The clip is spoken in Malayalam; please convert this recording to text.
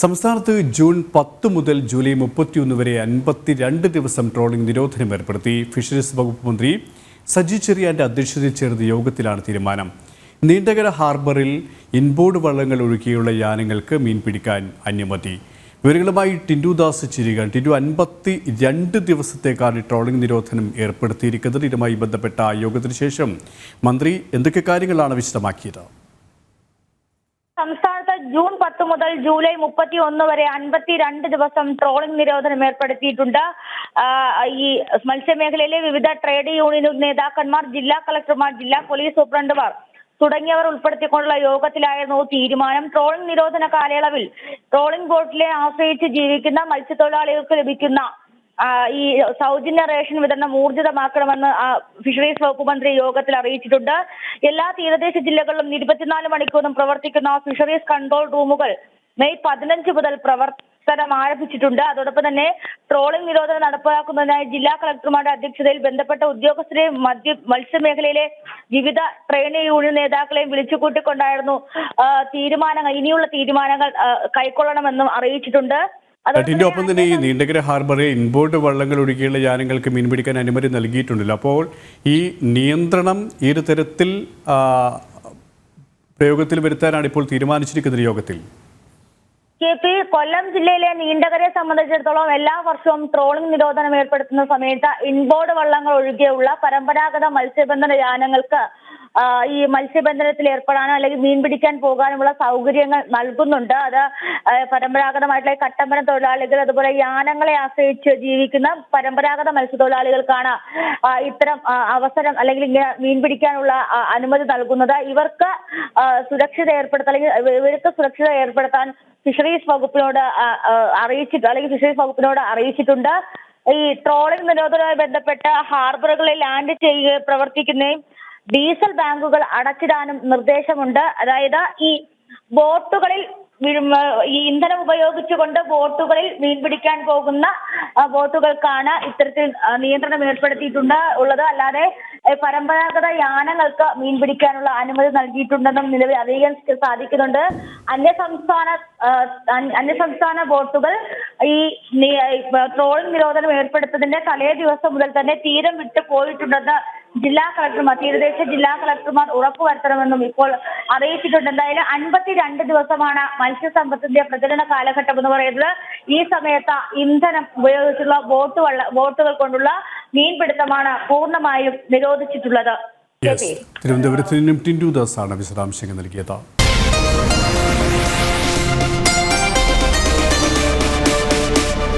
സംസ്ഥാനത്ത് ജൂൺ 10 മുതൽ ജൂലൈ 31 വരെ 52 ദിവസം ട്രോളിംഗ് നിരോധനം ഏർപ്പെടുത്തി. ഫിഷറീസ് വകുപ്പ് മന്ത്രി സജി ചെറിയാന്റെ അധ്യക്ഷതയിൽ ചേർന്ന യോഗത്തിലാണ് തീരുമാനം. നീണ്ടകര ഹാർബറിൽ ഇൻബോർഡ് വള്ളങ്ങൾ ഒഴുകിയുള്ള യാനങ്ങൾക്ക് മീൻ പിടിക്കാൻ അനുമതി. വിവരങ്ങളുമായി ടിൻഡു ദാസ് ചിരികാൻ. ടിൻഡു, 52 ദിവസത്തേക്കാണ് ട്രോളിംഗ് നിരോധനം ഏർപ്പെടുത്തിയിരിക്കുന്നത്. ഇതുമായി ബന്ധപ്പെട്ട യോഗത്തിന് ശേഷം മന്ത്രി എന്തൊക്കെ കാര്യങ്ങളാണ് വിശദമാക്കിയത്? സംസ്ഥാനത്ത് ജൂൺ 10 മുതൽ ജൂലൈ 31 വരെ 52 ദിവസം ട്രോളിംഗ് നിരോധനം ഏർപ്പെടുത്തിയിട്ടുണ്ട്. ഈ മത്സ്യമേഖലയിലെ വിവിധ ട്രേഡ് യൂണിയൻ നേതാക്കന്മാർ, ജില്ലാ കളക്ടർമാർ, ജില്ലാ പോലീസ് സൂപ്രണ്ടുമാർ തുടങ്ങിയവർ ഉൾപ്പെടുത്തിക്കൊണ്ടുള്ള യോഗത്തിലായിരുന്നു തീരുമാനം. ട്രോളിംഗ് നിരോധന കാലയളവിൽ ട്രോളിംഗ് ബോട്ടിലെ ആശ്രയിച്ച് ജീവിക്കുന്ന മത്സ്യത്തൊഴിലാളികൾക്ക് ലഭിക്കുന്ന ഈ സൗജന്യ റേഷൻ വിതരണം ഊർജിതമാക്കണമെന്ന് ഫിഷറീസ് വകുപ്പ് മന്ത്രി യോഗത്തിൽ അറിയിച്ചിട്ടുണ്ട്. എല്ലാ തീരദേശ ജില്ലകളിലും 24 മണിക്കൂറും പ്രവർത്തിക്കുന്ന ഫിഷറീസ് കൺട്രോൾ റൂമുകൾ മെയ് 15 മുതൽ പ്രവർത്തനം ആരംഭിച്ചിട്ടുണ്ട്. അതോടൊപ്പം തന്നെ ട്രോളിംഗ് നിരോധനം നടപ്പാക്കുന്നതിനായി ജില്ലാ കളക്ടർമാരുടെ അധ്യക്ഷതയിൽ ബന്ധപ്പെട്ട ഉദ്യോഗസ്ഥരെയും മത്സ്യമേഖലയിലെ വിവിധ ട്രേഡ് യൂണിയൻ നേതാക്കളെയും വിളിച്ചുകൂട്ടിക്കൊണ്ടായിരുന്നു ഇനിയുള്ള തീരുമാനങ്ങൾ കൈക്കൊള്ളണമെന്നും അറിയിച്ചിട്ടുണ്ട്. ഒപ്പം തന്നെ ഈ നീണ്ടകര ഹാർബറിൽ ഇൻബോർഡ് വള്ളങ്ങൾ ഒഴുകിയുള്ള യാനങ്ങൾക്ക് മീൻ പിടിക്കാൻ അനുമതി നൽകിയിട്ടുണ്ടല്ലോ. അപ്പോൾ ഈ നിയന്ത്രണം ഏത് തരത്തിൽ പ്രയോഗത്തിൽ വരുത്താനാണ് ഇപ്പോൾ തീരുമാനിച്ചിരിക്കുന്നത് യോഗത്തിൽ? കൊല്ലം ജില്ലയിലെ നീണ്ടകരയെ സംബന്ധിച്ചിടത്തോളം എല്ലാ വർഷവും ട്രോളിംഗ് നിരോധനം ഏർപ്പെടുത്തുന്ന സമയത്ത് ഇൻബോർഡ് വള്ളങ്ങൾ ഒഴികെയുള്ള പരമ്പരാഗത മത്സ്യബന്ധന യാനങ്ങൾക്ക് ഈ മത്സ്യബന്ധനത്തിൽ ഏർപ്പെടാനോ അല്ലെങ്കിൽ മീൻ പിടിക്കാൻ പോകാനുമുള്ള സൗകര്യങ്ങൾ നൽകുന്നുണ്ട്. അത് പരമ്പരാഗതമായിട്ടുള്ള കട്ടമ്പന തൊഴിലാളികൾ, അതുപോലെ യാനങ്ങളെ ആശ്രയിച്ച് ജീവിക്കുന്ന പരമ്പരാഗത മത്സ്യത്തൊഴിലാളികൾക്കാണ് ഇത്തരം അവസരം അല്ലെങ്കിൽ ഇങ്ങനെ മീൻ പിടിക്കാനുള്ള അനുമതി നൽകുന്നത്. ഇവർക്ക് സുരക്ഷിത ഏർപ്പെടുത്താൻ ഫിഷറീസ് വകുപ്പിനോട് അറിയിച്ചിട്ടുണ്ട്. ഈ ട്രോളിംഗ് നിരോധനവുമായി ബന്ധപ്പെട്ട് ഹാർബറുകളിൽ ലാൻഡ് ചെയ്യുകയും പ്രവർത്തിക്കുന്നതും ഡീസൽ ബാങ്കുകൾ അടച്ചിടാനും നിർദ്ദേശമുണ്ട്. അതായത് ഈ ബോട്ടുകളിൽ ഈ ഇന്ധനം ഉപയോഗിച്ചുകൊണ്ട് ബോട്ടുകളിൽ മീൻ പിടിക്കാൻ പോകുന്ന ബോട്ടുകൾക്കാണ് ഇത്തരത്തിൽ നിയന്ത്രണം ഏർപ്പെടുത്തിയിട്ടുള്ളത്. അല്ലാതെ പരമ്പരാഗത യാനങ്ങൾക്ക് മീൻ പിടിക്കാനുള്ള അനുമതി നൽകിയിട്ടുണ്ടെന്നും നിലവിൽ അറിയാൻ സാധിക്കുന്നുണ്ട്. അന്യസംസ്ഥാന ബോട്ടുകൾ ഈ ട്രോളിംഗ് നിരോധനം ഏർപ്പെടുത്തുന്നതിന്റെ തലേ ദിവസം മുതൽ തന്നെ തീരം വിട്ടു പോയിട്ടുണ്ടെന്ന് തീരദേശ ജില്ലാ കളക്ടർമാർ ഉറപ്പുവരുത്തണമെന്നും ഇപ്പോൾ അറിയിച്ചിട്ടുണ്ട്. എന്തായാലും 52 ദിവസമാണ് മത്സ്യസമ്പത്തിന്റെ പ്രജനന കാലഘട്ടം എന്ന് പറയുന്നത്. ഈ സമയത്ത് ഇന്ധനം ഉപയോഗിച്ചുള്ള ബോട്ടുകൾ കൊണ്ടുള്ള മീൻപിടുത്തമാണ് പൂർണ്ണമായും നിരോധിച്ചിട്ടുള്ളത്. തിരുവനന്തപുരത്ത് നിന്നും ടിൻഡു ദാസ് ആണ് വിശദാംശങ്ങൾ നൽകിയത്.